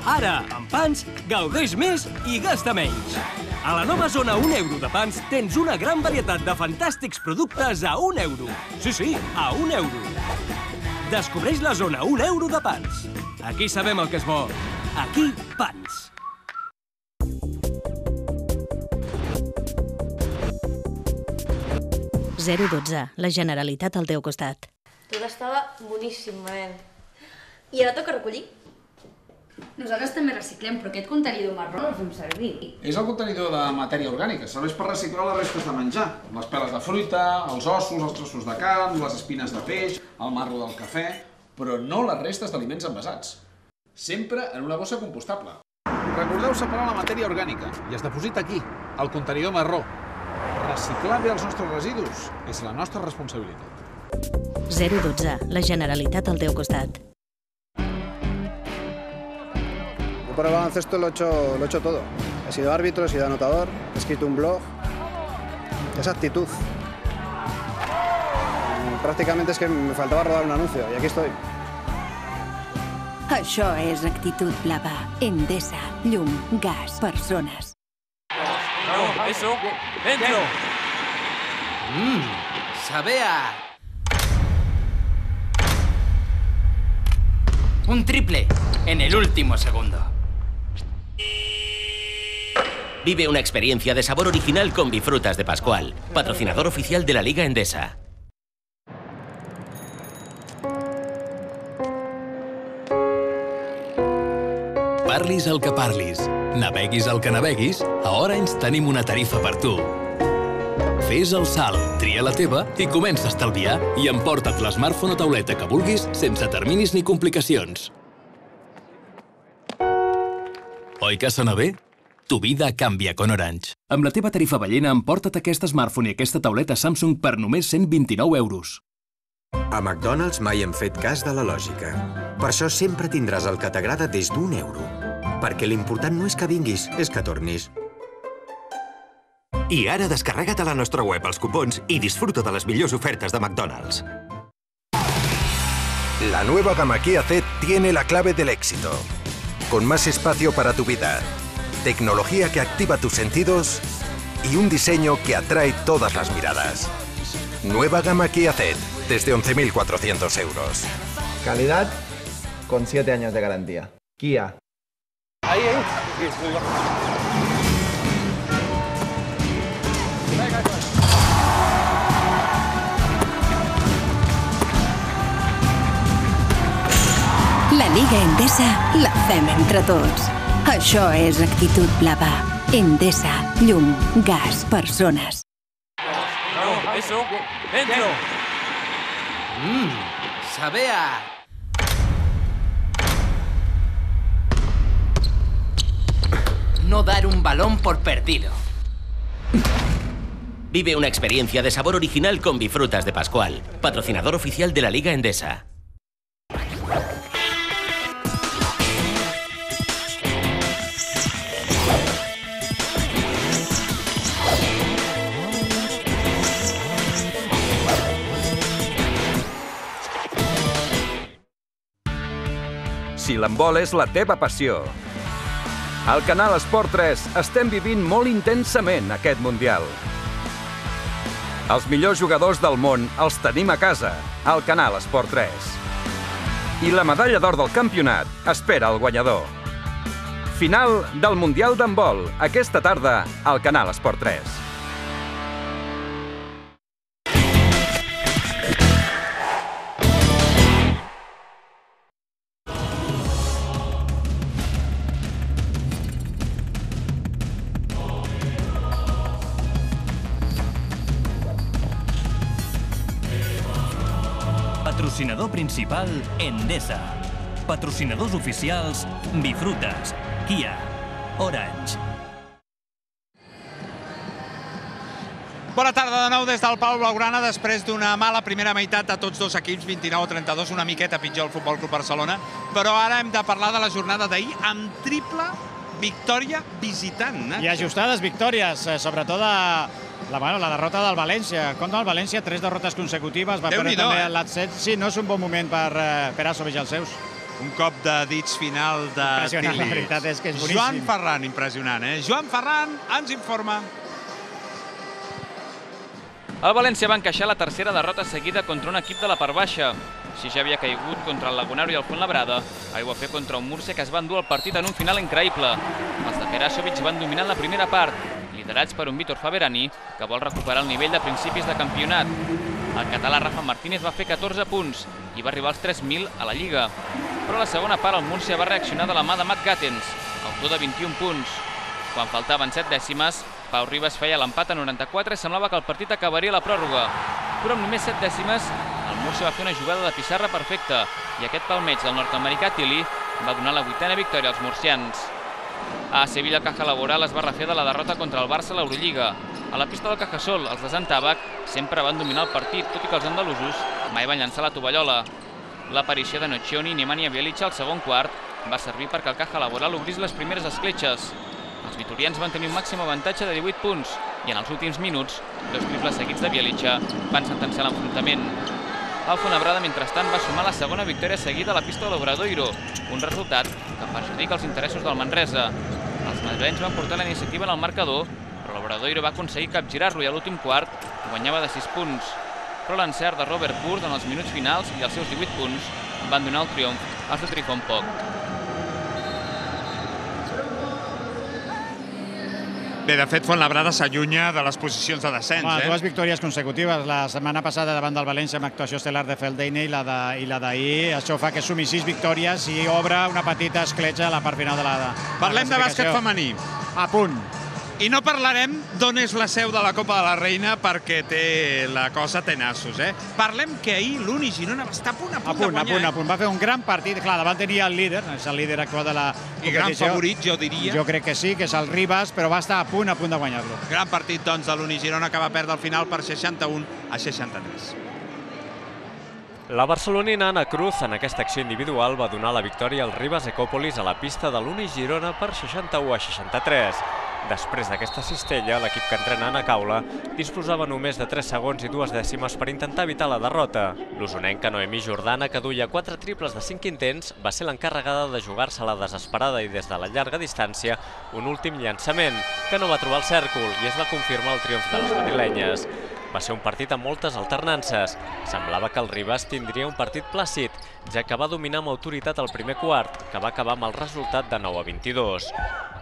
Ara, amb Pans, gaudeix més i gasta menys. A la nova zona 1 euro de Pans tens una gran varietat de fantàstics productes a 1 euro. Sí, a 1 euro. Descobreix la zona 1 euro de Pans. Aquí sabem el que és bo. Aquí, Pans. ...012, la Generalitat al teu costat. Tot estava boníssim, Manel. I ara toca recollir? Nosaltres també reciclem, però aquest contenidor marró no el fem servir. És el contenidor de matèria orgànica. Serveix per reciclar les restes de menjar. Les peles de fruita, els ossos, els trossos de carn, les espines de peix, el marro del cafè, però no les restes d'aliments envasats. Sempre en una bossa compostable. Recordeu separar la matèria orgànica i es deposita aquí, al contenidor marró. Reciclar bé els nostres residus és la nostra responsabilitat. 012, la Generalitat al teu costat. Yo por el baloncesto lo he hecho todo. He sido árbitro, he sido anotador, he escrito un blog. Esa actitud. Prácticamente es que me faltaba rodar un anuncio y aquí estoy. Això és actitud blava. Endesa, llum, gas, persones. No, eso, dentro. Sabe a... Un triple en el último segundo. Vive una experiencia de sabor original con Bifrutas de Pascual, patrocinador oficial de la Liga Endesa. Parlis el que parlis, naveguis el que naveguis, a Orange tenim una tarifa per tu. Fes el salt, tria la teva i comença a estalviar i emporta't l'smartphone o tauleta que vulguis sense terminis ni complicacions. Oi que sona bé? Tu vida canvia con Orange. Amb la teva tarifa ballena, emporta't aquest smartphone i aquesta tauleta Samsung per només 129 euros. A McDonald's mai hem fet cas de la lògica. Per això sempre tindràs el que t'agrada des d'1 euro. Perquè l'important no és que vinguis, és que tornis. I ara descarrega't a la nostra web els cupons i disfruta de les millors ofertes de McDonald's. La nueva gama Kia Ceed tiene la clave del éxito. Con más espacio para tu vida, tecnología que activa tus sentidos y un diseño que atrae todas las miradas. Nueva gama Kia Ceed, desde 11.400 euros. Calidad con 7 años de garantía. Kia. Ahí. La Liga Endesa la fem entre tots. Això és actitud blava. Endesa, llum, gas, persones. No, eso, dentro. Sabe a... No dar un balón por perdido. Vive una experiencia de sabor original con Bifrutas de Pascual, patrocinador oficial de la Liga Endesa. Si l'handbol és la teva passió. Al canal Esport 3 estem vivint molt intensament aquest Mundial. Els millors jugadors del món els tenim a casa, al canal Esport 3. I la medalla d'or del campionat espera el guanyador. Final del Mundial d'handbol, aquesta tarda, al canal Esport 3. Patrocinador principal, Endesa. Patrocinadors oficials, Bifrutas, Kia, Orange. Bona tarda de nou des del Palau Blaugrana, després d'una mala primera meitat de tots dos equips, 29-32, una miqueta pitjor el Futbol Club Barcelona, però ara hem de parlar de la jornada d'ahir amb triple victòria visitant. I ajustades victòries, sobretot la derrota del València. Contra el València, 3 derrotes consecutives, va perdre també l'At7. Sí, no és un bon moment per Asovic i els seus. Un cop de dits final de Impressionant, la veritat és que és boníssim. Joan Ferran, impressionant, eh? Joan Ferran ens informa. El València va encaixar la tercera derrota seguida contra un equip de la part baixa. Si ja havia caigut contra el Lagunaro i el Fuenlabrada, ho va fer contra un Múrcia que es va endur el partit en un final increïble. Els de Perasovic van dominar la primera part, liderats per un Vítor Faberani, que vol recuperar el nivell de principis de campionat. El català Rafa Martínez va fer 14 punts i va arribar als 3.000 a la Lliga. Però a la segona part el Múrcia va reaccionar de la mà de Matt Gatens, autor de 21 punts. Quan faltaven 7 dècimes, Pau Ribas feia l'empat a 94 i semblava que el partit acabaria a la pròrroga. Però amb només 7 dècimes, el Múrcia va fer una jugada de pissarra perfecta i aquest palmeig del nord-americà Tilly va donar la 8a victòria als murcians. A Sevilla, el Caja Laboral es va refer de la derrota contra el Barça a l'Eurolliga. A la pista del Cajasol, els de Sant Tàbac sempre van dominar el partit, tot i que els andalusos mai van llançar la tovallola. L'aparició de Nocioni i Nemanja Bjelica al segon quart va servir perquè el Caja Laboral obrís les primeres escletxes. Els vitorians van tenir un màxim avantatge de 18 punts i en els últims minuts, 2 triples seguits de Bjelica van sentenciar l'enfrontament. El Fuenlabrada, mentrestant, va sumar la segona victòria seguida a la pista de l'Obradoiro, un resultat que perjudica els interessos del Manresa. Els madrilenys van portar la iniciativa en el marcador, però l'Obradoiro va aconseguir capgirar-lo i a l'últim quart guanyava de 6 punts. Però l'encert de Robert Purt en els minuts finals i els seus 18 punts van donar el triomf als de Trifon Poc. Bé, de fet, Fuenlabrada s'allunya de les posicions de descens. Dues victòries consecutives. La setmana passada davant del València amb actuació estel·lar de Feldheine i la d'ahir. Això fa que sumi 6 victòries i obre una petita escletxa a la part final de la Parlem de bàsquet femení. A punt. I no parlarem d'on és la seu de la Copa de la Reina perquè la cosa té nassos, eh? Parlem que ahir l'Uni Girona va estar a punt de guanyar. A punt. Va fer un gran partit. Clar, davant tenia el líder, és el líder actual de la competició. I gran favorit, jo diria. Jo crec que sí, que és el Ribas, però va estar a punt de guanyar-lo. Gran partit, doncs, de l'Uni Girona, que va perdre al final per 61 a 63. La barcelonina Ana Cruz en aquesta acció individual va donar la victòria al Ribas Ecópolis a la pista de l'Uni Girona per 61 a 63. Després d'aquesta cistella, l'equip que entrena Ana Caula disposava només de 3 segons i 2 dècimes per intentar evitar la derrota. L'usonenca Noemí Jordana, que duia 4 triples de 5 intents, va ser l'encarregada de jugar-se la desesperada i des de la llarga distància un últim llançament, que no va trobar el cèrcol i es va confirmar el triomf de les madrilenyes. Va ser un partit amb moltes alternances. Semblava que el Ribas tindria un partit plàcid, ja que va dominar amb autoritat el primer quart, que va acabar amb el resultat de 9 a 22.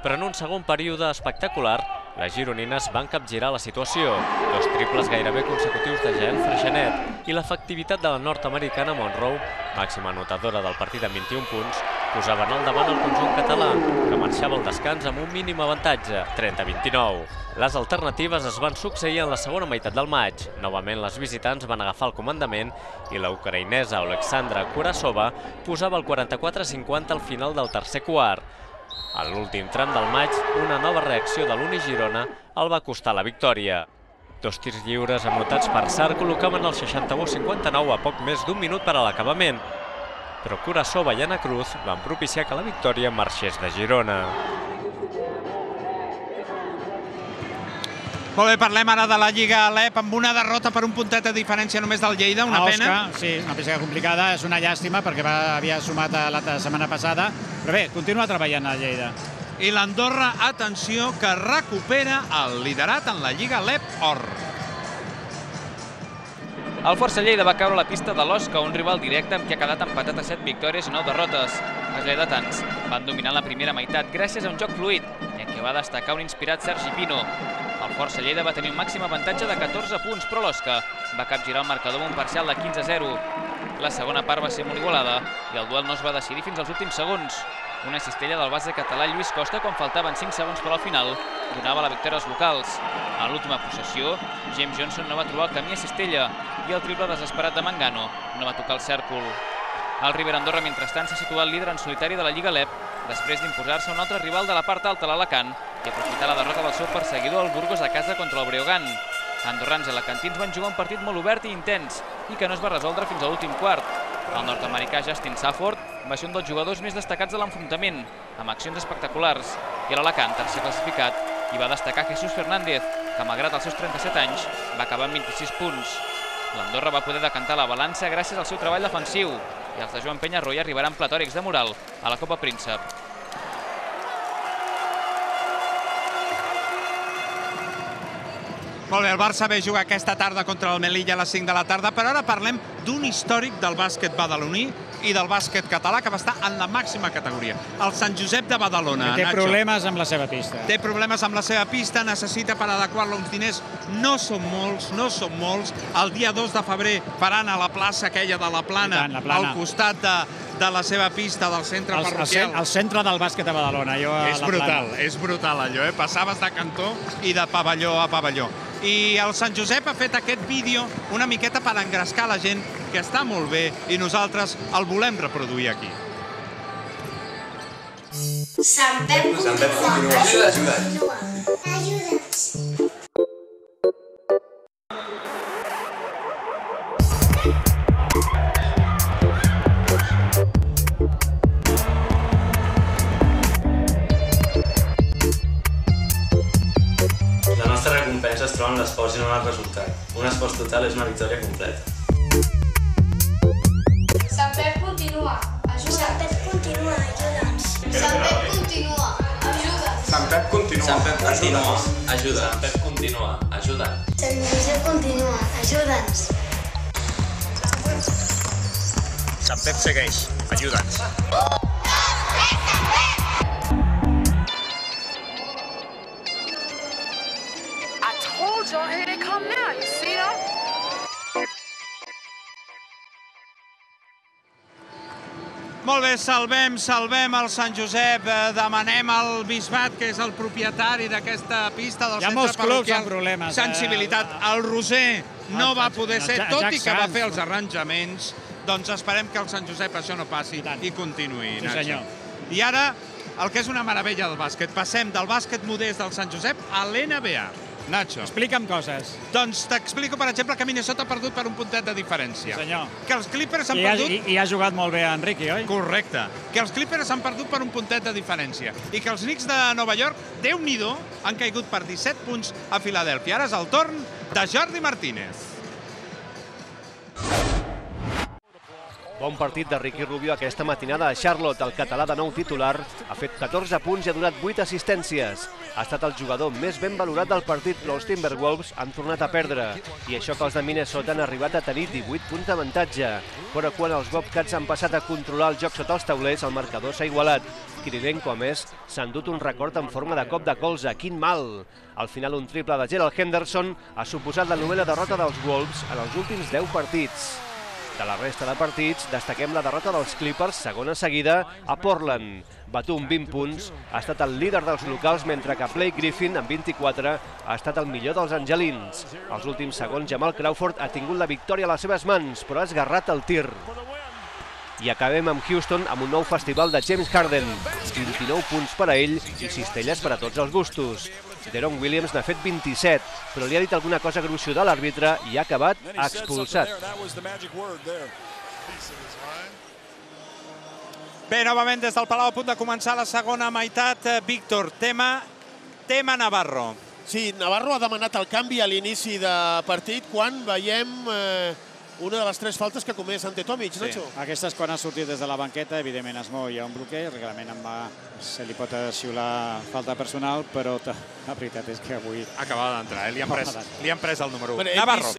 Però en un segon període espectacular, les gironines van capgirar la situació. 2 triples gairebé consecutius de Jael Freixanet i l'efectivitat de la nord-americana Monroe, màxima anotadora del partit amb 21 punts, posaven al davant el conjunt català, que marxava al descans amb un mínim avantatge, 30-29. Les alternatives es van succeir en la segona meitat del maig. Novament les visitants van agafar el comandament i la ucraïnesa Oleksandra Kurasova posava el 44-50 al final del tercer quart. A l'últim tram del maig, una nova reacció de l'Uni Girona el va costar la victòria. 2 tirs lliures anotats per Sarr col·locaven el 61-59 a poc més d'un minut per a l'acabament. Però Kurasova i Ana Cruz van propiciar que la victòria marxés de Girona. Molt bé, parlem ara de la Lliga Alep amb una derrota per un puntet de diferència només del Lleida, una pena. Sí, una peça complicada, és una llàstima perquè havia sumat la setmana passada, però bé, continua treballant a Lleida. I l'Andorra, atenció, que recupera el liderat en la Lliga Alep Or. El Força Lleida va caure a la pista de l'Osca, un rival directe amb qui ha quedat empatat a 7 victòries i 9 derrotes. Els lleidatans van dominar la primera meitat gràcies a un joc fluid, i en què va destacar un inspirat Sergi Pino. El Força Lleida va tenir un màxim avantatge de 14 punts, però l'Osca va capgirar el marcador amb un parcial de 15-0. La segona part va ser molt igualada i el duel no es va decidir fins als últims segons. Una cistella del base català Lluís Costa, quan faltaven 5 segons per al final, donava la victòria als locals. A l'última possessió, James Johnson no va trobar el camí a cistella i el triple desesperat de Mangano no va tocar el cèrcol. El River Andorra, mentrestant, s'ha situat líder en solitari de la Lliga Alep després d'imposar-se un altre rival de la part alta, l'Alacant, i aprofitar la derrota del seu perseguidor, el Burgos, a casa contra el Breogán. Andorrans i alacantins van jugar un partit molt obert i intens i que no es va resoldre fins a l'últim quart. El nord-americà Justin Safford va ser un dels jugadors més destacats de l'enfrontament, amb accions espectaculars, i l'Alacant, tercer classificat, hi va destacar Jesús Fernández, que malgrat els seus 37 anys va acabar amb 26 punts. L'Andorra va poder decantar la balança gràcies al seu treball defensiu. i els de Joan Penyarroia arribaran platòrics de moral a la Copa Príncep. Molt bé, el Barça ve a jugar aquesta tarda contra el Melilla a les 5 de la tarda, però ara parlem d'un històric del bàsquet badaloní i del bàsquet català que va estar en la màxima categoria, el Sant Josep de Badalona. Té problemes amb la seva pista. Té problemes amb la seva pista, necessita per adequar-lo uns diners. No són molts. El dia 2 de febrer faran a la plaça aquella de la Plana, al costat de la seva pista del centre parroquial. El centre del bàsquet de Badalona. És brutal allò, passaves de cantó i de pavelló a pavelló. I el Sant Josep ha fet aquest vídeo una miqueta per engrescar la gent, que està molt bé, i nosaltres el volem reproduir aquí. Sant Pep continua. Ajuda'ns. La nostra recompensa es troba en l'esforç i no en el resultat. Un esforç total és una victòria completa. Sant Pep continua. Ajuda'ns. Sant Pep continua. Ajuda'ns. Sant Pep continua. Ajuda'ns. Sant Pep continua. Sant Pep continua. Ajuda'ns. Sant Pep continua. Ajuda'ns. Sant Josep continua. Ajuda'ns. Sant Pep segueix. Ajuda'ns. Here they come now, you see them? Molt bé, salvem el Sant Josep, demanem al Bisbat, que és el propietari d'aquesta pista del centre parroquial. Hi ha molts clubs amb problemes. Sensibilitat. El Roser no va poder ser, tot i que va fer els arranjaments, doncs esperem que el Sant Josep això no passi i continuï. Sí, senyor. I ara, el que és una meravella del bàsquet, passem del bàsquet modest del Sant Josep a l'NBA. Nacho. Explica'm coses. Doncs t'explico, per exemple, que Minnesota ha perdut per un puntet de diferència. Sí, senyor. Que els Clippers han perdut... I ha jugat molt bé Enrique, oi? Correcte. Que els Clippers han perdut per un puntet de diferència. I que els Knicks de Nova York, Déu-n'hi-do, han caigut per 17 punts a Filadèlfia. Ara és el torn de Jordi Martínez. Bon partit de Ricky Rubio aquesta matinada a Charlotte. El català de nou titular ha fet 14 punts i ha donat 8 assistències. Ha estat el jugador més ben valorat del partit, però els Timberwolves han tornat a perdre. I això que els de Minnesota han arribat a tenir 18 punts d'avantatge. Però quan els Bobcats han passat a controlar el joc sota els taulers, el marcador s'ha igualat. Kirilenko, a més, s'ha endut un record en forma de cop de colze. Quin mal! Al final, un triple de Gerald Henderson ha suposat la novena derrota dels Wolves en els últims 10 partits. De la resta de partits, destaquem la derrota dels Clippers, segona seguida, a Portland. Batum, 20 punts, ha estat el líder dels locals, mentre que Blake Griffin, amb 24, ha estat el millor dels angelins. Als últims segons, Jamal Crawford ha tingut la victòria a les seves mans, però ha esgarrat el tir. I acabem amb Houston amb un nou festival de James Harden. 29 punts per a ell i cistelles per a tots els gustos. Deron Williams n'ha fet 27, però li ha dit alguna cosa gruixuda a l'àrbitre i ha acabat expulsat. Bé, novament des del Palau a punt de començar la segona meitat. Víctor, tema Navarro. Sí, Navarro ha demanat el canvi a l'inici de partit quan veiem una de les 3 faltes que ha comès ante Tomic, Nacho. Aquesta és quan ha sortit des de la banqueta, evidentment es mou, hi ha un bloqueig, realment se li pot xiular falta personal, però la veritat és que avui... Acabava d'entrar, li han pres el número 1. Navarro.